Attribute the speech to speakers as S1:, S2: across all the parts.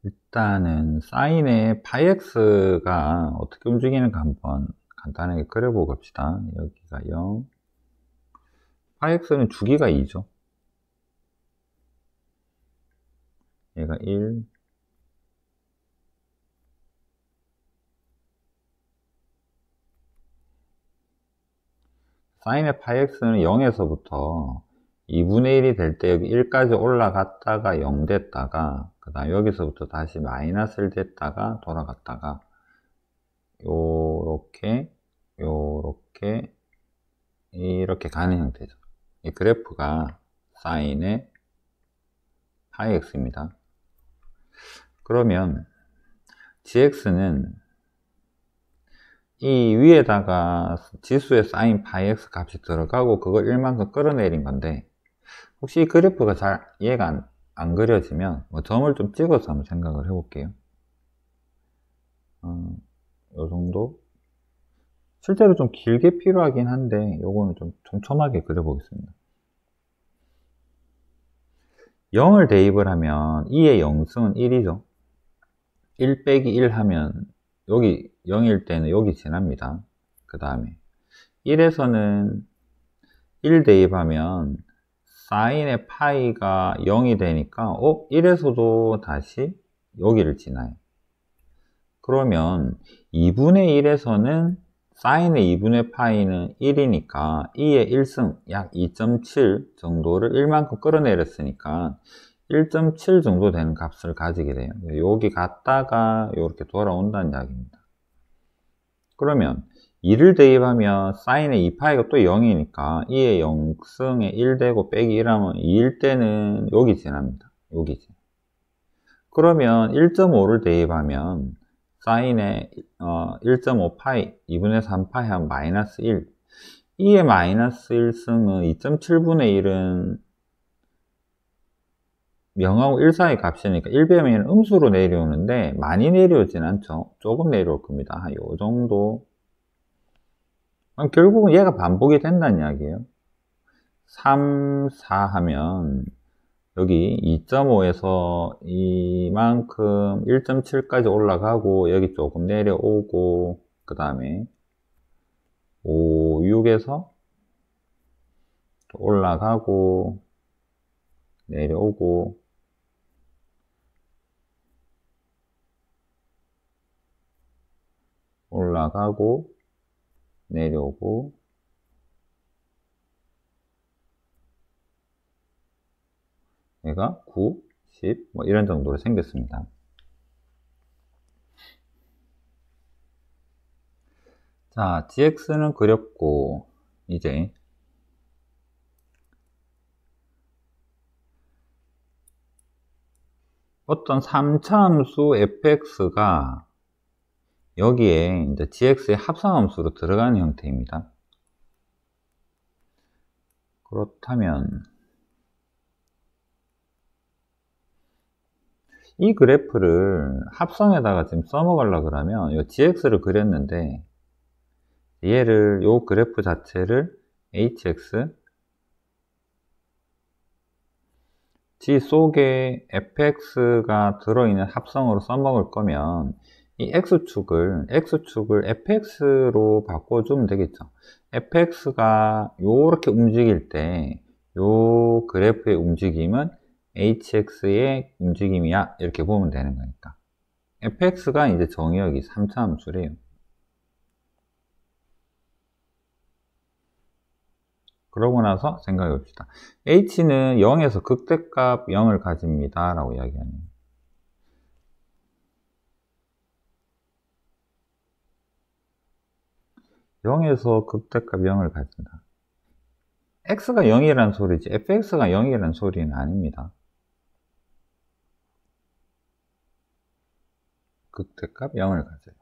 S1: 일단은 사인의 파이x가 어떻게 움직이는가 한번 간단하게 그려보고 갑시다. 여기가 0, 파이x는 주기가 2죠. 얘가 1, 사인의 파이x는 0에서부터 2분의 1이 될 때 여기 1까지 올라갔다가 0 됐다가 그 다음 여기서부터 다시 마이너스 1 됐다가 돌아갔다가 요렇게 요렇게 이렇게 가는 형태죠. 이 그래프가 사인의 파이x입니다. 그러면 gx는 이 위에다가 지수의 사인 파이x 값이 들어가고 그걸 1만큼 끌어내린 건데, 혹시 이 그래프가 잘 이해가 안 그려지면 뭐 점을 좀 찍어서 한번 생각을 해볼게요. 요 정도? 실제로 좀 길게 필요하긴 한데 요거는 좀 촘촘하게 그려보겠습니다. 0을 대입을 하면 2의 0승은 1이죠. 1 빼기 1 하면 여기 0일 때는 여기 지납니다. 그 다음에 1에서는 1 대입하면 사인의 파이가 0이 되니까 1에서도 다시 여기를 지나요. 그러면 2분의 1에서는 사인의 2분의 파이는 1이니까 2의 1승 약 2.7 정도를 1만큼 끌어내렸으니까 1.7 정도 되는 값을 가지게 돼요. 여기 갔다가 이렇게 돌아온다는 이야기입니다. 그러면 2를 대입하면 사인의 2파이가 또 0이니까 2의 0승에 1 되고 빼기 1 하면 2일 때는 여기 지납니다. 여기지. 그러면 1.5를 대입하면 사인의 1.5파이 2분의 3파이 하면 마이너스 1. 2의 마이너스 1승은 2.7분의 1은 0하고 1 사이 값이니까 1 배면 음수로 내려오는데 많이 내려오진 않죠. 조금 내려올 겁니다. 한 요 정도. 결국은 얘가 반복이 된다는 이야기예요. 3, 4 하면 여기 2.5에서 이만큼 1.7까지 올라가고 여기 조금 내려오고 그 다음에 5, 6에서 올라가고 내려오고 올라가고 내려오고 얘가 9, 10 뭐 이런 정도로 생겼습니다. 자, gx는 그렸고 이제 어떤 3차 함수 fx가 여기에 이제 gx의 합성함수로 들어가는 형태입니다. 그렇다면 이 그래프를 합성에다가 지금 써먹으려고 그러면 이 gx를 그렸는데 얘를 요 그래프 자체를 hx g 속에 fx가 들어있는 합성으로 써먹을 거면 이 x축을 fx로 바꿔주면 되겠죠. fx가 요렇게 움직일 때 요 그래프의 움직임은 hx의 움직임이야 이렇게 보면 되는 거니까 fx가 이제 정의역이 3차 함수래요. 그러고 나서 생각해 봅시다. h는 0에서 극대값 0을 가집니다 라고 이야기하네요. (0에서) 극대값 0을 가진다. x가 0이라는 소리지 fx가 0이라는 소리는 아닙니다. 극대값 0을 가져요.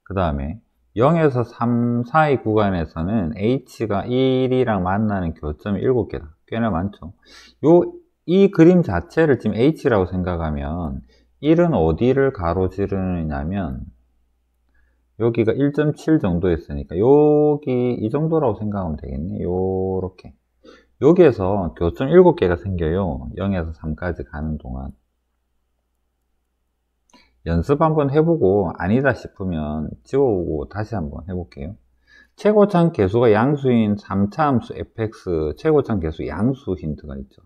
S1: 그 다음에 0에서 3 사이 구간에서는 h가 1이랑 만나는 교점이 7개다. 꽤나 많죠. 이 그림 자체를 지금 h라고 생각하면 1은 어디를 가로지르느냐면 여기가 1.7 정도였으니까 여기 이 정도라고 생각하면 되겠네. 요렇게 여기에서 교점 7개가 생겨요. 0에서 3까지 가는 동안. 연습 한번 해보고 아니다 싶으면 지워오고 다시 한번 해볼게요. 최고참 계수가 양수인 3차 함수 fx, 최고참 계수 양수 힌트가 있죠.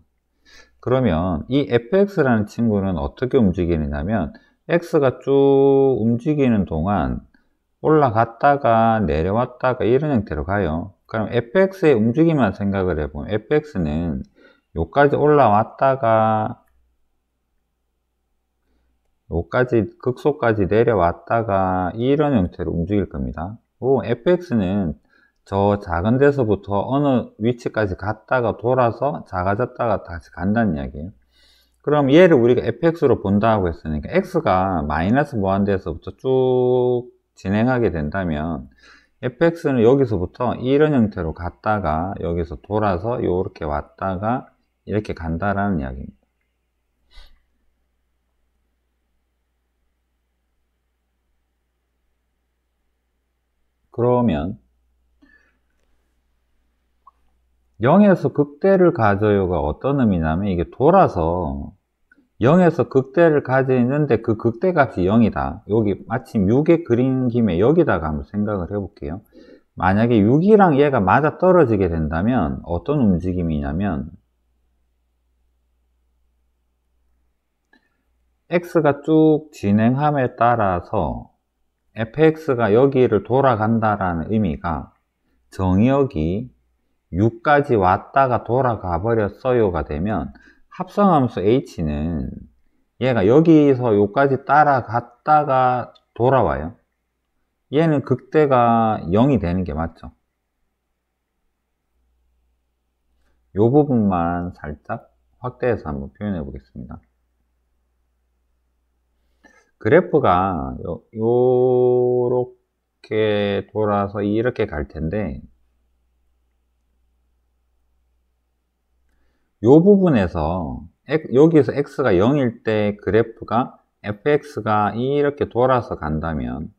S1: 그러면 이 fx라는 친구는 어떻게 움직이느냐면 x가 쭉 움직이는 동안 올라갔다가 내려왔다가 이런 형태로 가요. 그럼 fx의 움직임만 생각을 해보면 fx는 요까지 올라왔다가 요까지 극소까지 내려왔다가 이런 형태로 움직일 겁니다. fx는 저 작은 데서부터 어느 위치까지 갔다가 돌아서 작아졌다가 다시 간다는 이야기예요. 그럼 얘를 우리가 fx로 본다고 했으니까 x가 마이너스 무한대에서부터 쭉 진행하게 된다면 fx는 여기서부터 이런 형태로 갔다가 여기서 돌아서 이렇게 왔다가 이렇게 간다라는 이야기입니다. 그러면 0에서 극대를 가져요가 어떤 의미냐면 이게 돌아서 0에서 극대를 가지는데 그 극대값이 0이다. 여기 마침 6에 그린 김에 여기다가 한번 생각을 해볼게요. 만약에 6이랑 얘가 맞아 떨어지게 된다면 어떤 움직임이냐면 x가 쭉 진행함에 따라서 fx가 여기를 돌아간다라는 의미가 정역이 6까지 왔다가 돌아가 버렸어요가 되면 합성함수 h는 얘가 여기서 여기까지 따라갔다가 돌아와요. 얘는 극대가 0이 되는 게 맞죠. 이 부분만 살짝 확대해서 한번 표현해 보겠습니다. 그래프가 요렇게 돌아서 이렇게 갈 텐데 요 부분에서 여기서 x가 0일 때 그래프가 fx가 이렇게 돌아서 간다면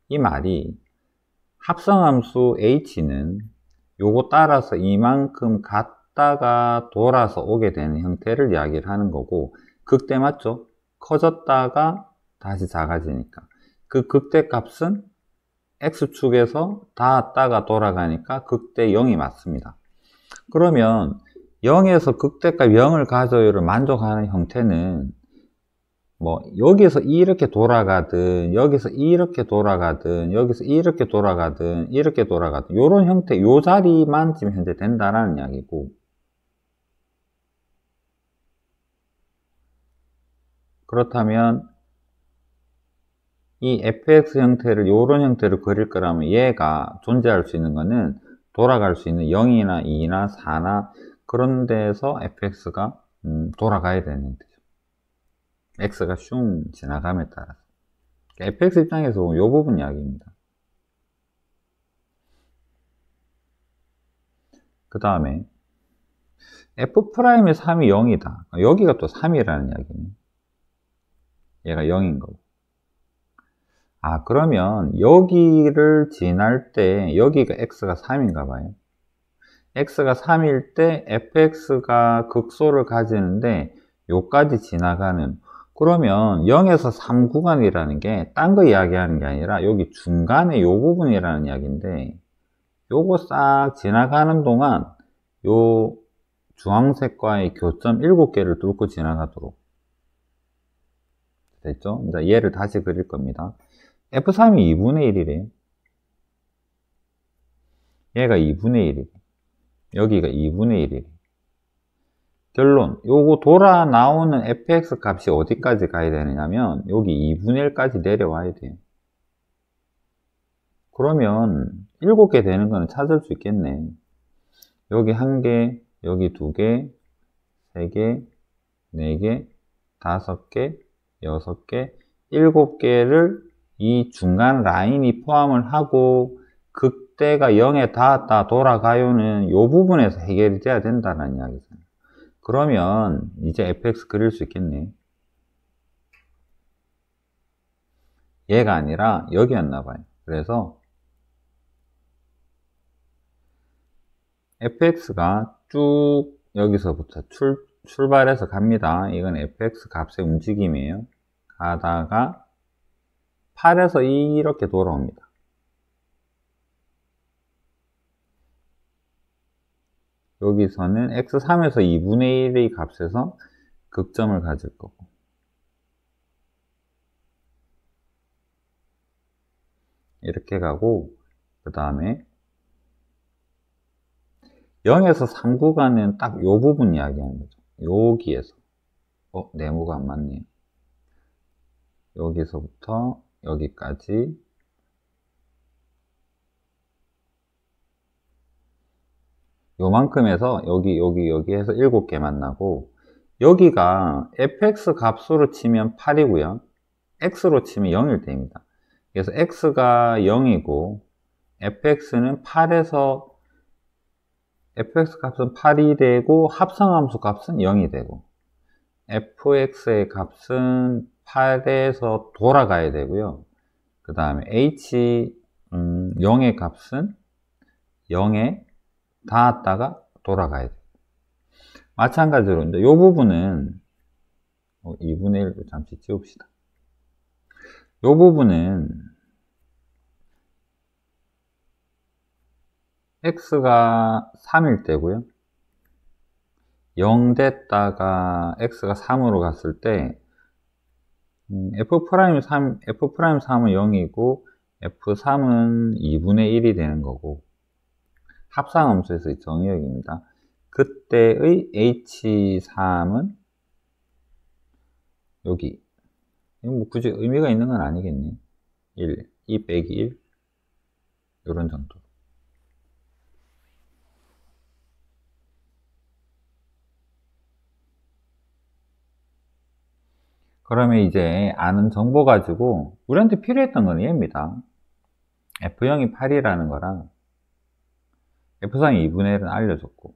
S1: 이 말이 합성함수 h는 요거 따라서 이만큼 갔다가 돌아서 오게 되는 형태를 이야기를 하는 거고 극대 맞죠? 커졌다가 다시 작아지니까 그 극대 값은 x축에서 닿았다가 돌아가니까 극대 0이 맞습니다. 그러면 0에서 극대값 0을 가져요를 만족하는 형태는 뭐 여기서 이렇게 돌아가든 여기서 이렇게 돌아가든 여기서 이렇게 돌아가든 이렇게 돌아가든 요런 형태 요 자리만 지금 현재 된다라는 이야기고 그렇다면 이 fx 형태를 요런 형태로 그릴 거라면 얘가 존재할 수 있는 거는 돌아갈 수 있는 0이나 2나 4나 그런 데에서 fx가 돌아가야 되는 형태죠. x가 슝 지나감에 따라서 fx 입장에서 보면 요 부분 이야기입니다. 그 다음에 f'의 3이 0이다. 여기가 또 3이라는 이야기네. 얘가 0인 거고. 아, 그러면 여기를 지날 때 여기가 x가 3인가 봐요. x가 3일 때 fx가 극소를 가지는데 요까지 지나가는 그러면 0에서 3 구간이라는 게 딴 거 이야기하는 게 아니라 여기 중간에 요 부분이라는 이야기인데 요거 싹 지나가는 동안 요 주황색과의 교점 7개를 뚫고 지나가도록 됐죠? 이제 얘를 다시 그릴 겁니다. F3이 2분의 1이래요. 얘가 2분의 1이래. 여기가 2분의 1이래. 결론, 요거 돌아 나오는 fx 값이 어디까지 가야 되느냐면 여기 2분의 1까지 내려와야 돼요. 그러면 7개 되는 거는 찾을 수 있겠네. 여기 1개, 여기 2개, 3개, 4개, 5개, 6개, 7개를 이 중간 라인이 포함을 하고 극대가 0에 닿았다 돌아가요는 이 부분에서 해결이 돼야 된다는 이야기잖아요. 그러면 이제 fx 그릴 수 있겠네. 얘가 아니라 여기였나 봐요. 그래서 fx가 쭉 여기서부터 출발해서 갑니다. 이건 fx 값의 움직임이에요. 가다가 8에서 이렇게 돌아옵니다. 여기서는 x3에서 2분의 1의 값에서 극점을 가질 거고, 이렇게 가고, 그 다음에 0에서 3 구간은 딱 요 부분 이야기하는 거죠. 여기에서. 네모가 안 맞네요. 여기서부터 여기까지 요만큼에서 여기 해서 7개 만나고, 여기가 fx 값으로 치면 8이고요. x로 치면 0일 때입니다. 그래서 x가 0이고 fx는 8에서 fx 값은 8이 되고 합성함수 값은 0이 되고, fx의 값은 8에서 돌아가야 되고요. 그 다음에 h 0의 값은 0에 닿았다가 돌아가야 돼요. 마찬가지로 이제 이 부분은 2분의 1도 잠시 지웁시다. 이 부분은 x가 3일 때고요. 0 됐다가 x가 3으로 갔을 때 f'M 3은 0이고 f3은 2분의 1이 되는 거고, 합상함수에서의 정의역입니다. 그때의 h3은 여기, 이건 뭐 굳이 의미가 있는 건 아니겠네. 1, 2 빼기 1 이런 정도. 그러면 이제 아는 정보 가지고 우리한테 필요했던 건 얘입니다. f0이 8이라는 거랑 f3이 2분의 1은 알려줬고,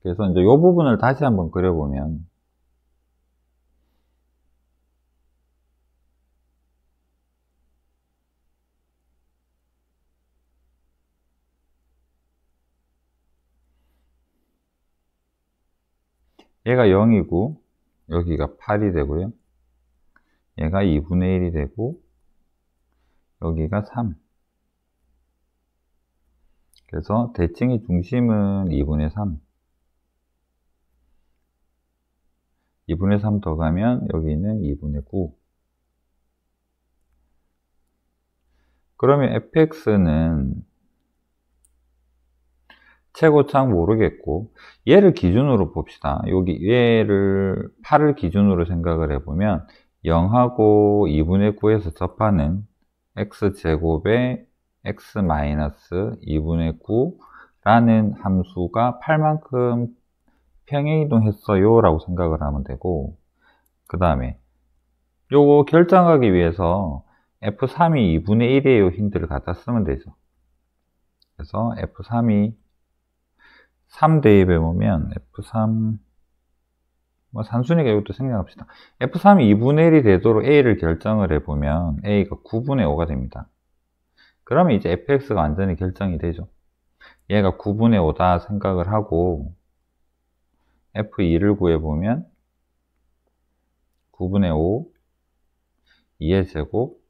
S1: 그래서 이제 이 부분을 다시 한번 그려보면, 얘가 0이고 여기가 8이 되고요. 얘가 2분의 1이 되고 여기가 3. 그래서 대칭의 중심은 2분의 3. 2분의 3 더 가면 여기는 2분의 9. 그러면 fx는 최고창 모르겠고, 얘를 기준으로 봅시다. 여기 얘를 8을 기준으로 생각을 해보면 0하고 2분의 9에서 접하는 x제곱에 x-2분의 9라는 함수가 8만큼 평행이동했어요 라고 생각을 하면 되고, 그 다음에 요거 결정하기 위해서 f3이 2분의 1이에요 힌트를 갖다 쓰면 되죠. 그래서 f3이 3 대입해 보면 f3, 뭐 산수니까 이것도 생략합시다. f3이 2분의 1이 되도록 a를 결정을 해보면 a가 9분의 5가 됩니다. 그러면 이제 fx가 완전히 결정이 되죠. 얘가 9분의 5다 생각을 하고 f2를 구해보면 9분의 5, 2의 제곱,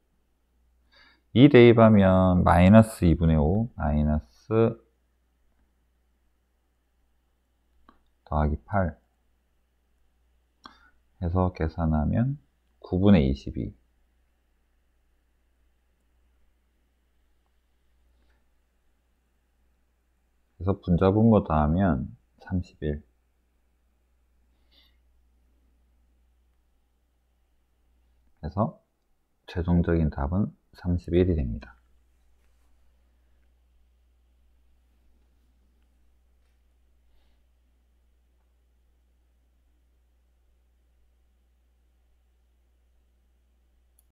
S1: 2 대입하면 마이너스 2분의 5, 마이너스 더하기 8 해서 계산하면 9분의 22. 그래서 분자분모 더하면 31. 그래서 최종적인 답은 31이 됩니다.